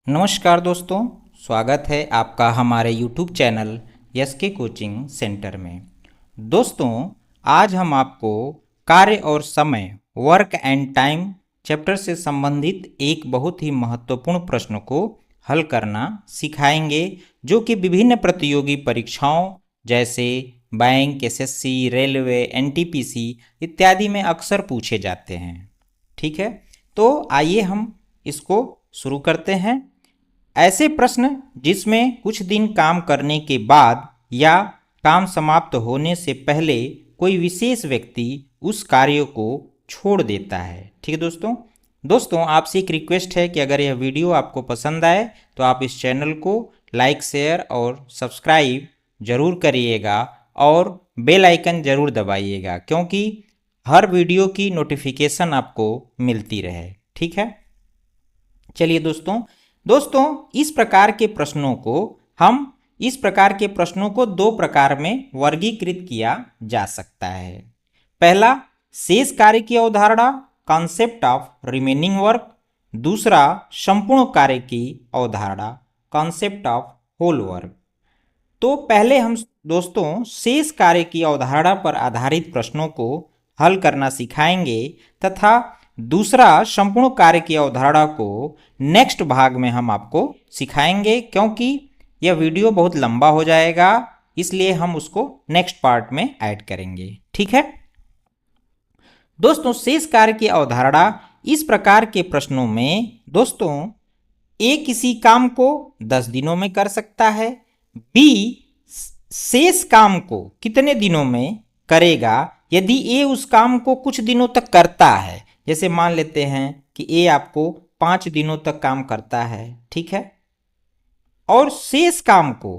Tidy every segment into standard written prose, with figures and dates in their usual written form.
नमस्कार दोस्तों, स्वागत है आपका हमारे YouTube channel SK coaching centre में। दोस्तों, आज हम आपको कार्य और समय वर्क एंड टाइम चैप्टर से संबंधित एक बहुत ही महत्वपूर्ण प्रश्न को हल करना सिखाएंगे, जो कि विभिन्न प्रतियोगी परीक्षाओं जैसे बैंक, एसएससी, रेलवे, एनटीपीसी इत्यादि में अक्सर पूछे जाते हैं। ठीक है, तो आइए हम इसको शुरू करते हैं। ऐसे प्रश्न जिसमें कुछ दिन काम करने के बाद या काम समाप्त होने से पहले कोई विशेष व्यक्ति उस कार्य को छोड़ देता है। ठीक है दोस्तों, आपसे एक रिक्वेस्ट है कि अगर यह वीडियो आपको पसंद आए तो आप इस चैनल को लाइक, शेयर और सब्सक्राइब जरूर करिएगा और बेल आइकन जरूर दबाइएगा, क्योंकि हर वीडियो की नोटिफिकेशन आपको मिलती रहे। ठीक है, चलिए दोस्तों इस प्रकार के प्रश्नों को दो प्रकार में वर्गीकृत किया जा सकता है। पहला, शेष कार्य की अवधारणा, कॉन्सेप्ट ऑफ रिमेनिंग वर्क। दूसरा, संपूर्ण कार्य की अवधारणा, कॉन्सेप्ट ऑफ होल वर्क। तो पहले हम दोस्तों शेष कार्य की अवधारणा पर आधारित प्रश्नों को हल करना सिखाएंगे तथा दूसरा संपूर्ण कार्य की अवधारणा को नेक्स्ट भाग में हम आपको सिखाएंगे, क्योंकि यह वीडियो बहुत लंबा हो जाएगा, इसलिए हम उसको नेक्स्ट पार्ट में ऐड करेंगे। ठीक है दोस्तों, शेष कार्य की अवधारणा इस प्रकार के प्रश्नों में दोस्तों ए किसी काम को 10 दिनों में कर सकता है, बी शेष काम को कितने दिनों में करेगा यदि ए उस काम को कुछ दिनों तक करता है। जैसे मान लेते हैं कि ए आपको 5 दिनों तक काम करता है, ठीक है, और शेष काम को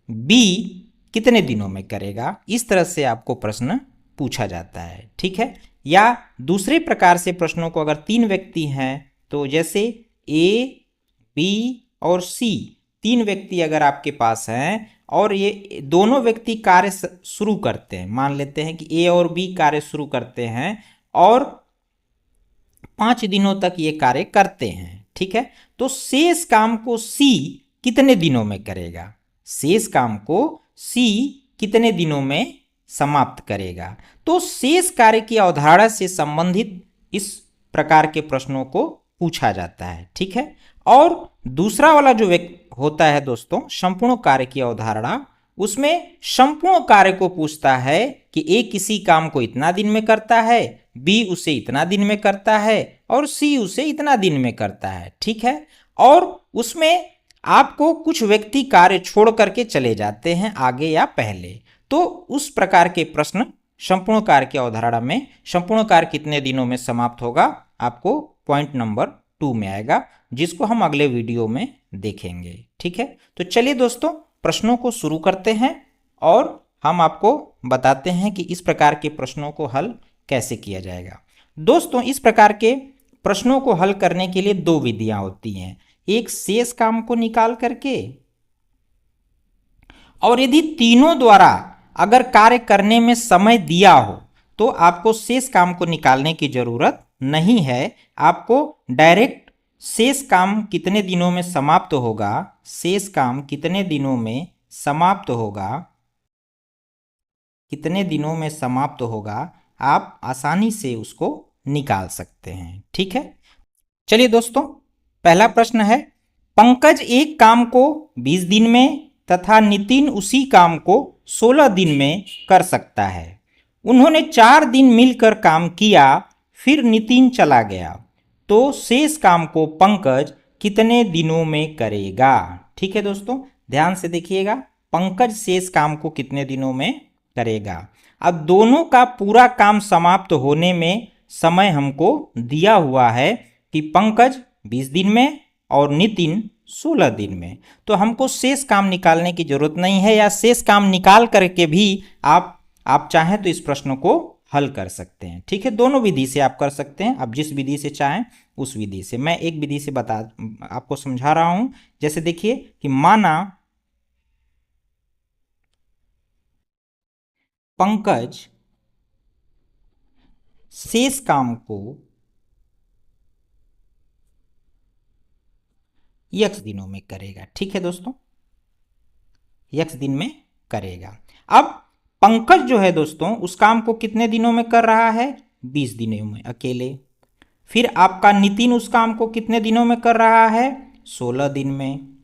बी कितने दिनों में करेगा, इस तरह से आपको प्रश्न पूछा जाता है। ठीक है, या दूसरे प्रकार से प्रश्नों को अगर 3 व्यक्ति हैं तो जैसे ए, बी और सी 3 व्यक्ति अगर आपके पास हैं और ये दोनों व्यक्ति कार्य शुरू करते हैं, मान लेते हैं कि ए और बी कार्य शुरू करते हैं और 5 दिनों तक ये कार्य करते हैं। ठीक है, तो शेष काम को सी कितने दिनों में करेगा, शेष काम को सी कितने दिनों में समाप्त करेगा। तो शेष कार्य की अवधारणा से संबंधित इस प्रकार के प्रश्नों को पूछा जाता है। ठीक है, और दूसरा वाला जो होता है दोस्तों संपूर्ण कार्य की अवधारणा, उसमें संपूर्ण कार्य को पूछता है कि ए किसी काम को इतना दिन में करता है, बी उसे इतना दिन में करता है और सी उसे इतना दिन में करता है। ठीक है, और उसमें आपको कुछ व्यक्ति कार्य छोड़ करके चले जाते हैं आगे या पहले, तो उस प्रकार के प्रश्न संपूर्ण कार्य की अवधारणा में संपूर्ण कार्य कितने दिनों में समाप्त होगा आपको पॉइंट नंबर 2 में आएगा, जिसको हम अगले वीडियो में देखेंगे। ठीक है, तो चलिए दोस्तों प्रश्नों को शुरू करते हैं और हम आपको बताते हैं कि इस प्रकार के प्रश्नों को हल कैसे किया जाएगा। दोस्तों, इस प्रकार के प्रश्नों को हल करने के लिए 2 विधियां होती हैं, एक शेष काम को निकाल करके, और यदि तीनों द्वारा अगर कार्य करने में समय दिया हो तो आपको शेष काम को निकालने की जरूरत नहीं है, आपको डायरेक्ट शेष काम कितने दिनों में समाप्त होगा, शेष काम कितने दिनों में समाप्त होगा, कितने दिनों में समाप्त होगा, आप आसानी से उसको निकाल सकते हैं। ठीक है, चलिए दोस्तों पहला प्रश्न है, पंकज एक काम को 20 दिन में तथा नितिन उसी काम को 16 दिन में कर सकता है। उन्होंने 4 दिन मिलकर काम किया, फिर नितिन चला गया, तो शेष काम को पंकज कितने दिनों में करेगा। ठीक है दोस्तों, ध्यान से देखिएगा, पंकज शेष काम को कितने दिनों में करेगा। अब दोनों का पूरा काम समाप्त होने में समय हमको दिया हुआ है कि पंकज 20 दिन में और नितिन 16 दिन में, तो हमको शेष काम निकालने की जरूरत नहीं है, या शेष काम निकाल करके भी आप चाहें तो इस प्रश्न को हल कर सकते हैं। ठीक है, दोनों विधि से आप कर सकते हैं, आप जिस विधि से चाहें उस विधि से। मैं एक विधि से आपको समझा रहा हूं। जैसे देखिए कि माना पंकज शेष काम को यक्स दिनों में करेगा। ठीक है दोस्तों, यक्स दिन में करेगा। अब पंकज जो है दोस्तों उस काम को कितने दिनों में कर रहा है? 20 दिनों में अकेले। फिर आपका नितिन उस काम को कितने दिनों में कर रहा है? 16 दिन में।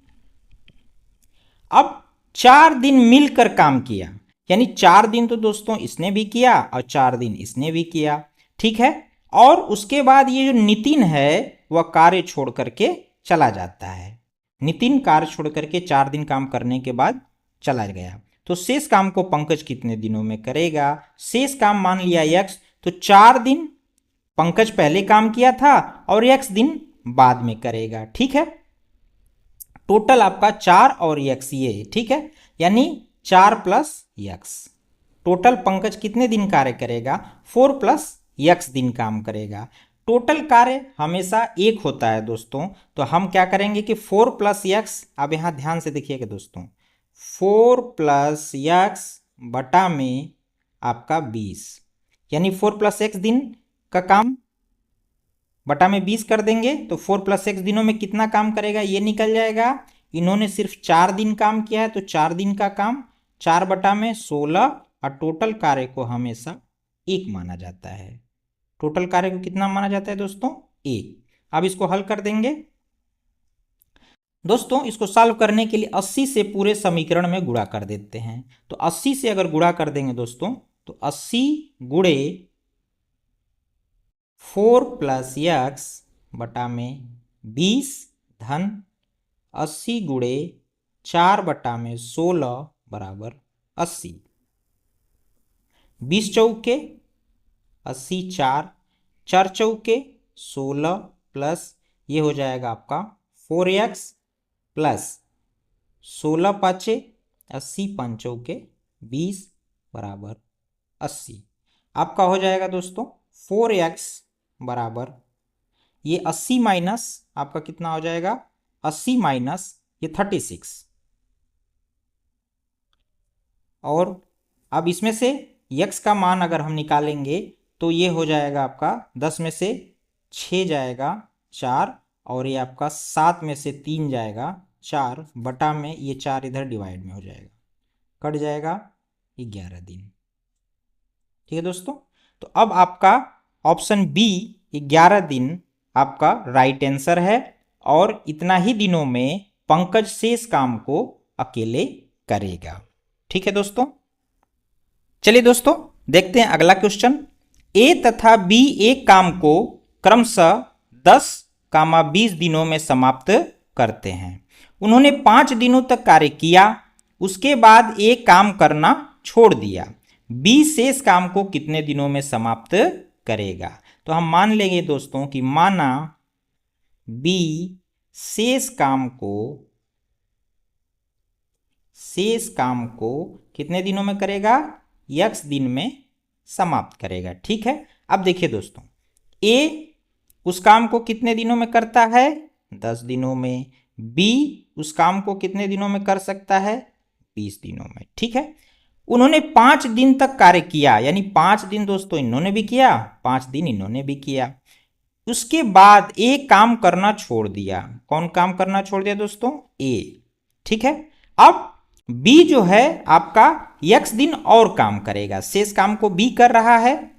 अब 4 दिन मिलकर काम किया, यानी 4 दिन तो दोस्तों इसने भी किया और 4 दिन इसने भी किया। ठीक है, और उसके बाद ये जो नितिन है वह कार्य छोड़ करके चला जाता है। नितिन कार्य छोड़ करके 4 दिन काम करने के बाद चला गया, तो शेष काम को पंकज कितने दिनों में करेगा? शेष काम मान लिया यक्स, तो 4 दिन पंकज पहले काम किया था और यक्स दिन बाद में करेगा। ठीक है, टोटल आपका 4 और यक्स ये। ठीक है, यानी 4 प्लस यक्स। टोटल पंकज कितने दिन कार्य करेगा? 4 प्लस यक्स दिन काम करेगा। टोटल कार्य हमेशा एक होता है दोस्तों, तो हम क्या करेंगे कि 4 प्लस यक्स, अब यहां ध्यान से देखिएगा दोस्तों, 4 प्लस यक्स बटा में आपका 20, यानी 4 प्लस एक्स दिन का काम बटा में 20 कर देंगे तो 4 प्लस एक्स दिनों में कितना काम करेगा ये निकल जाएगा। इन्होंने सिर्फ 4 दिन काम किया है तो 4 दिन का काम 4 बटा में 16, और टोटल कार्य को हमेशा 1 माना जाता है। टोटल कार्य को कितना माना जाता है दोस्तों? 1। अब इसको हल कर देंगे दोस्तों। इसको सॉल्व करने के लिए 80 से पूरे समीकरण में गुणा कर देते हैं। तो 80 से अगर गुणा कर देंगे दोस्तों तो 80 गुणे 4 प्लस यक्स बटा में 20 धन 80 गुणे 4 बटा में 16 बराबर 80। 20 चौके 80, 4 चौके 16 प्लस ये हो जाएगा आपका 4x प्लस 16 पाँचे 80, 5 चौके 20 बराबर 80। आपका हो जाएगा दोस्तों 4x बराबर ये 80 माइनस आपका कितना हो जाएगा? 80 माइनस ये 36, और अब इसमें से x का मान अगर हम निकालेंगे तो ये हो जाएगा आपका 10 में से 6 जाएगा 4, और ये आपका 7 में से 3 जाएगा 4 बटा में ये 4 इधर डिवाइड में हो जाएगा, कट जाएगा 11 दिन। ठीक है दोस्तों, तो अब आपका ऑप्शन बी 11 दिन आपका राइट आंसर है, और इतना ही दिनों में पंकज शेष काम को अकेले करेगा। ठीक है दोस्तों, चलिए दोस्तों देखते हैं अगला क्वेश्चन। ए तथा बी एक काम को क्रमशः 10, 20 दिनों में समाप्त करते हैं। उन्होंने 5 दिनों तक कार्य किया, उसके बाद एक काम करना छोड़ दिया। बी शेष काम को कितने दिनों में समाप्त करेगा? तो हम मान लेंगे दोस्तों कि माना बी शेष काम को कितने दिनों में करेगा? यक्स दिन में समाप्त करेगा। ठीक है, अब देखिए दोस्तों, ए उस काम को कितने दिनों में करता है? 10 दिनों में। बी उस काम को कितने दिनों में कर सकता है? 20 दिनों में। ठीक है, उन्होंने 5 दिन तक कार्य किया, यानी 5 दिन दोस्तों इन्होंने भी किया, 5 दिन इन्होंने भी किया। उसके बाद एक काम करना छोड़ दिया। कौन काम करना छोड़ दिया दोस्तों? ए। ठीक है, अब बी जो है आपका यक्स दिन और काम करेगा, शेष काम को बी कर रहा है।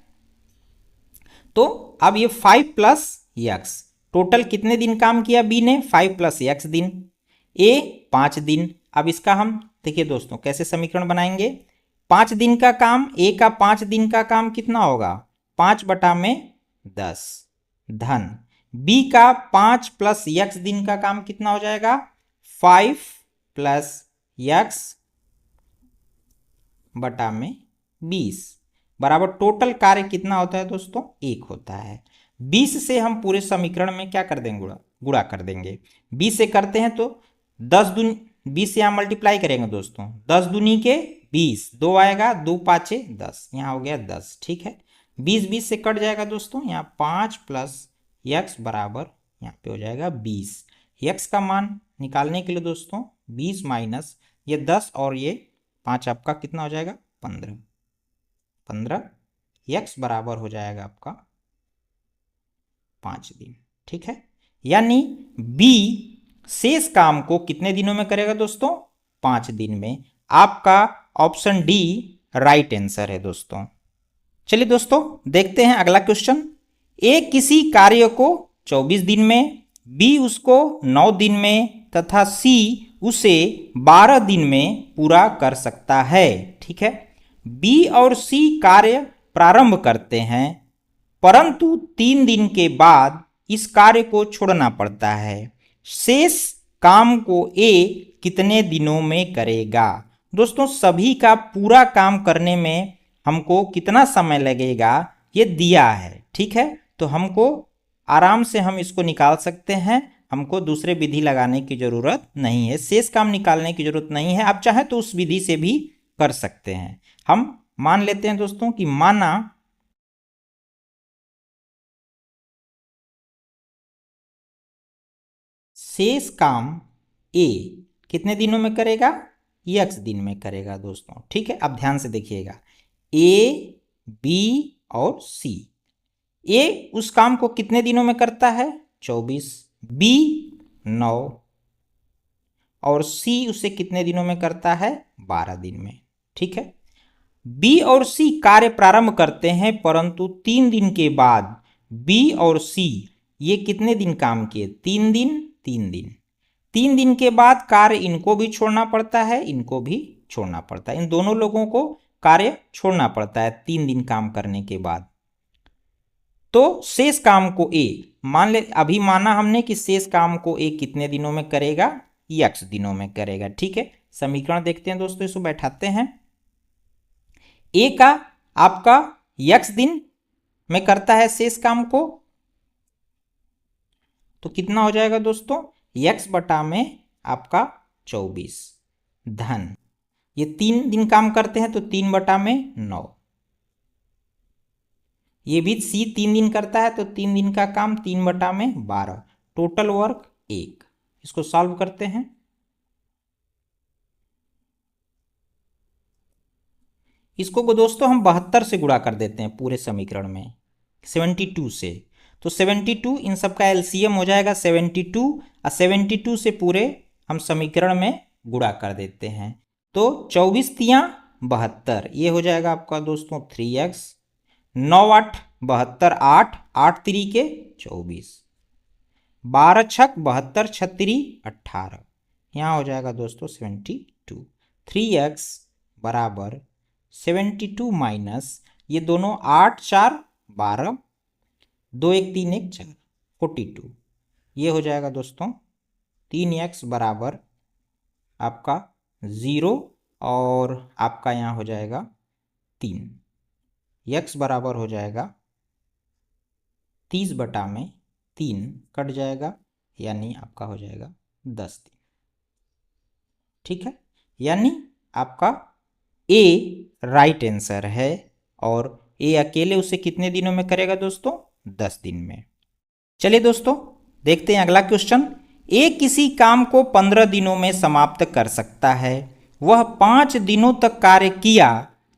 तो अब ये 5 प्लस यक्स, टोटल कितने दिन काम किया बी ने? 5 प्लस यक्स दिन। ए 5 दिन। अब इसका हम देखिए दोस्तों कैसे समीकरण बनाएंगे। 5 दिन का काम, ए का 5 दिन का काम कितना होगा? 5 बटा में 10 धन बी का 5 प्लस यक्स दिन का काम कितना हो जाएगा? 5 प्लस यक्स बटा में 20 बराबर टोटल कार्य कितना होता है दोस्तों? 1 होता है। 20 से हम पूरे समीकरण में क्या कर देंगे? गुणा कर देंगे। 20 से करते हैं तो 10 दूनी 20 से यहाँ मल्टीप्लाई करेंगे दोस्तों, 10 दूनी के 20, 2 आएगा, 2 पाँचे 10, यहाँ हो गया 10। ठीक है, 20 से कट जाएगा दोस्तों, यहाँ 5 प्लस यक्स बराबर यहाँ पे हो जाएगा 20। यक्स का मान निकालने के लिए दोस्तों 20 माइनस ये 10 और ये 5 आपका कितना हो जाएगा? 15 यक्स बराबर हो जाएगा आपका 5 दिन। ठीक है, यानी बी शेष काम को कितने दिनों में करेगा दोस्तों? 5 दिन में। आपका ऑप्शन डी राइट आंसर है दोस्तों। चलिए दोस्तों देखते हैं अगला क्वेश्चन। ए किसी कार्य को 24 दिन में, बी उसको 9 दिन में तथा सी उसे 12 दिन में पूरा कर सकता है। ठीक है, बी और सी कार्य प्रारंभ करते हैं परंतु 3 दिन के बाद इस कार्य को छोड़ना पड़ता है। शेष काम को ए कितने दिनों में करेगा? दोस्तों सभी का पूरा काम करने में हमको कितना समय लगेगा ये दिया है। ठीक है, तो हमको आराम से हम इसको निकाल सकते हैं, हमको दूसरे विधि लगाने की जरूरत नहीं है, शेष काम निकालने की जरूरत नहीं है। आप चाहें तो उस विधि से भी कर सकते हैं। हम मान लेते हैं दोस्तों कि माना शेष काम ए कितने दिनों में करेगा? x दिन में करेगा दोस्तों। ठीक है, अब ध्यान से देखिएगा, ए बी और सी। ए उस काम को कितने दिनों में करता है? 24, बी 9 और सी उसे कितने दिनों में करता है? 12 दिन में। ठीक है, बी और सी कार्य प्रारंभ करते हैं परंतु 3 दिन के बाद बी और सी ये कितने दिन काम किए? 3 दिन। 3 दिन के बाद कार्य इनको भी छोड़ना पड़ता है, इनको भी छोड़ना पड़ता है, इन दोनों लोगों को कार्य छोड़ना पड़ता है 3 दिन काम करने के बाद। तो शेष काम को ए मान ले, अभी माना हमने कि शेष काम को ए कितने दिनों में करेगा? x दिनों में करेगा। ठीक है, समीकरण देखते हैं दोस्तों, इसको बैठाते हैं। ए का आपका x दिन में करता है शेष काम को, तो कितना हो जाएगा दोस्तों? x बटा में आपका 24 धन, ये 3 दिन काम करते हैं तो 3 बटा में 9, ये भी सी 3 दिन करता है तो 3 दिन का काम 3 बटा में 12, टोटल वर्क 1। इसको सॉल्व करते हैं। इसको दोस्तों हम 72 से गुणा कर देते हैं पूरे समीकरण में, 72 से। तो 72 इन सब का एलसीएम हो जाएगा 72 और 72 से पूरे हम समीकरण में गुणा कर देते हैं। तो 24 तियां 72, ये हो जाएगा आपका दोस्तों 3x, 9 8 72, 8 8 3 24, 12 छक 72 36 18, यहाँ हो जाएगा दोस्तों 72। 3x बराबर 72 माइनस ये दोनों 8 4 12, 2 1 3 1 4, 42, ये हो जाएगा दोस्तों 3x बराबर आपका 0 और आपका यहाँ हो जाएगा 3, x बराबर हो जाएगा 30 बटा में 3 कट जाएगा, यानी आपका हो जाएगा 10 दिन। ठीक है, यानी आपका ए राइट आंसर है और ए अकेले उसे कितने दिनों में करेगा दोस्तों? 10 दिन में। चलिए दोस्तों देखते हैं अगला क्वेश्चन। ए किसी काम को 15 दिनों में समाप्त कर सकता है, वह 5 दिनों तक कार्य किया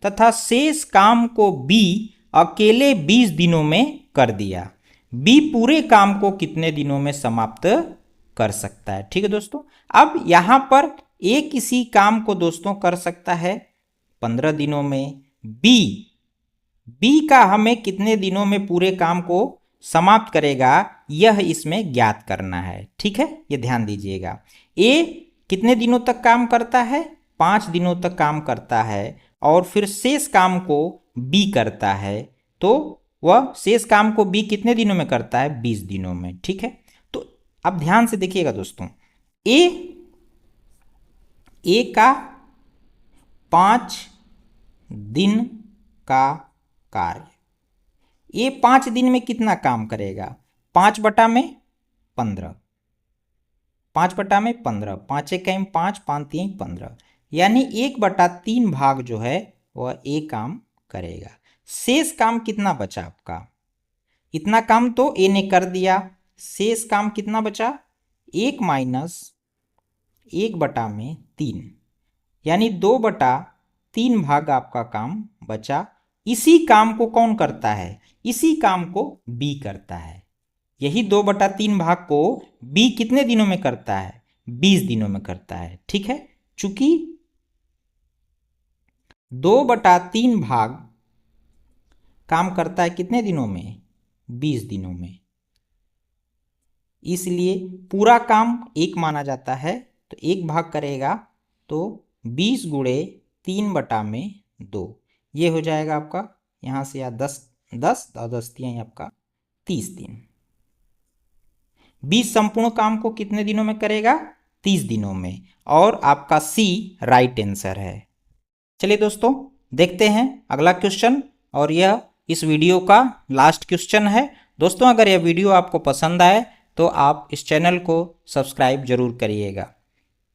तथा शेष काम को बी अकेले 20 दिनों में कर दिया। बी पूरे काम को कितने दिनों में समाप्त कर सकता है? ठीक है दोस्तों, अब यहां पर ए किसी काम को दोस्तों कर सकता है 15 दिनों में, बी का हमें कितने दिनों में पूरे काम को समाप्त करेगा यह इसमें ज्ञात करना है। ठीक है, ये ध्यान दीजिएगा। ए कितने दिनों तक काम करता है? 5 दिनों तक काम करता है और फिर शेष काम को बी करता है, तो वह शेष काम को बी कितने दिनों में करता है? 20 दिनों में। ठीक है, तो अब ध्यान से देखिएगा दोस्तों, ए का 5 दिन का कार्य, ये 5 दिन में कितना काम करेगा? 5 बटा में 15, 5 बटा में 15, 5 1 5, 5 3 15, यानी 1/3 भाग जो है वह ए काम करेगा। शेष काम कितना बचा आपका? इतना काम तो ए ने कर दिया, शेष काम कितना बचा? 1 माइनस 1/3, यानी 2/3 भाग आपका काम बचा। इसी काम को कौन करता है? इसी काम को बी करता है। यही 2/3 भाग को बी कितने दिनों में करता है? 20 दिनों में करता है। ठीक है, चूंकि 2/3 भाग काम करता है कितने दिनों में? 20 दिनों में, इसलिए पूरा काम 1 माना जाता है। तो 1 भाग करेगा तो 20 गुणे 3/2, ये हो जाएगा आपका यहाँ से या 10 और 10 आपका 30 दिन। 20 संपूर्ण काम को कितने दिनों में करेगा? 30 दिनों में, और आपका सी राइट आंसर है। चलिए दोस्तों देखते हैं अगला क्वेश्चन, और यह इस वीडियो का लास्ट क्वेश्चन है। दोस्तों अगर यह वीडियो आपको पसंद आए तो आप इस चैनल को सब्सक्राइब जरूर करिएगा।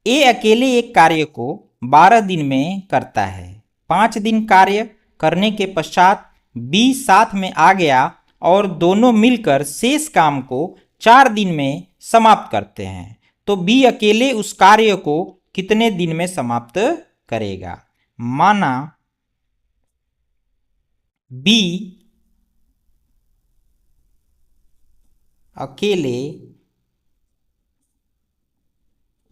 ए अकेले एक कार्य को 12 दिन में करता है। 5 दिन कार्य करने के पश्चात बी साथ में आ गया और दोनों मिलकर शेष काम को 4 दिन में समाप्त करते हैं, तो बी अकेले उस कार्य को कितने दिन में समाप्त करेगा? माना बी अकेले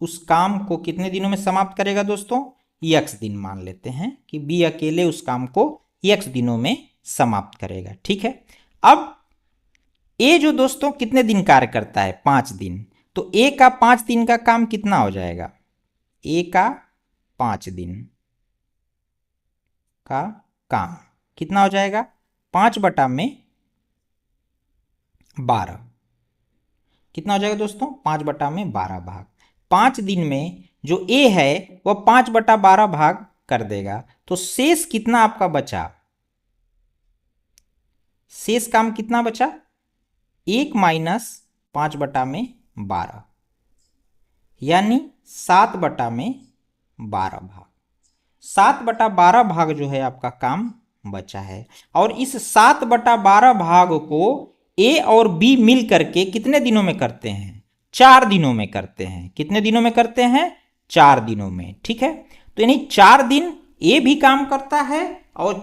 उस काम को कितने दिनों में समाप्त करेगा दोस्तों? x दिन मान लेते हैं कि बी अकेले उस काम को x दिनों में समाप्त करेगा। ठीक है, अब ए जो दोस्तों कितने दिन कार्य करता है? 5 दिन। तो ए का 5 दिन का काम कितना हो जाएगा? ए का 5 दिन का काम कितना हो जाएगा? 5/12। कितना हो जाएगा दोस्तों? 5/12 भाग। 5 दिन में जो ए है वह 5/12 भाग कर देगा, तो शेष कितना आपका बचा? शेष काम कितना बचा? 1 - 5/12 यानी 7/12 भाग। 7/12 भाग जो है आपका काम बचा है, और इस 7/12 भाग को ए और बी मिल करके कितने दिनों में करते हैं? 4 दिनों में करते हैं। कितने दिनों में करते हैं? 4 दिनों में। ठीक है, तो यानी 4 दिन ए भी काम करता है और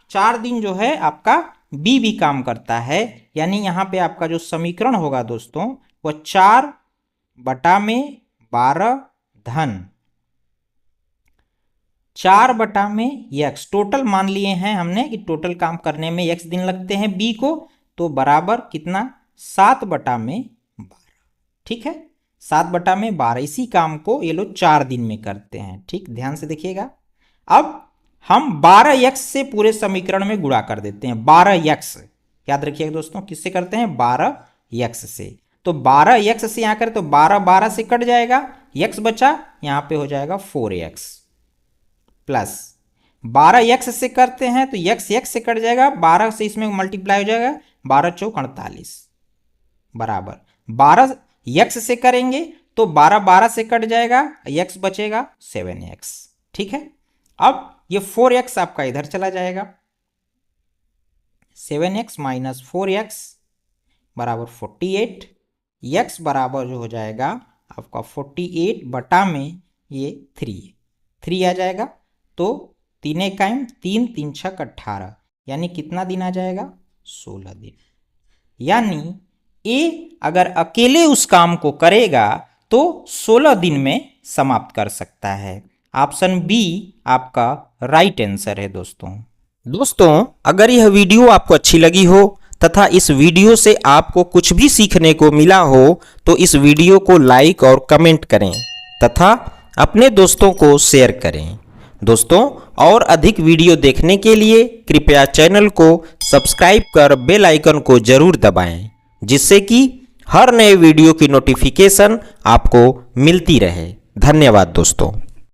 4 दिन जो है आपका बी भी काम करता है। यानी यहाँ पे आपका जो समीकरण होगा दोस्तों वह 4/12 धन 4/x, टोटल मान लिए हैं हमने कि टोटल काम करने में x दिन लगते हैं बी को, तो बराबर कितना? 7/12। ठीक है, 7/12। इसी काम को ये लोग 4 दिन में करते हैं। ठीक, ध्यान से देखिएगा। अब हम 12x से पूरे समीकरण में गुणा कर देते हैं। 12x याद रखिएगा दोस्तों, किससे करते हैं? 12x से। तो 12x से यहां करें तो 12 से कट जाएगा, x बचा, यहां पे हो जाएगा 4x प्लस 12x से करते हैं तो x से कट जाएगा, 12 से इसमें मल्टीप्लाई हो जाएगा, 12 × 4 = 48 बराबर 12x से करेंगे तो 12 से कट जाएगा, x बचेगा 7x। ठीक है, अब ये 4x आपका इधर चला जाएगा, 7x - 4x बराबर 48, x बराबर जो हो जाएगा आपका 48 बटा में ये 3 आ जाएगा, तो 3 × 3 = 3 × 6 = 18, यानी कितना दिन आ जाएगा? 16 दिन। यानी ए अगर अकेले उस काम को करेगा तो 16 दिन में समाप्त कर सकता है। ऑप्शन बी आपका राइट आंसर है दोस्तों अगर यह वीडियो आपको अच्छी लगी हो तथा इस वीडियो से आपको कुछ भी सीखने को मिला हो तो इस वीडियो को लाइक और कमेंट करें तथा अपने दोस्तों को शेयर करें। दोस्तों और अधिक वीडियो देखने के लिए कृपया चैनल को सब्सक्राइब कर बेल आइकन को जरूर दबाएं, जिससे कि हर नए वीडियो की नोटिफिकेशन आपको मिलती रहे। धन्यवाद दोस्तों।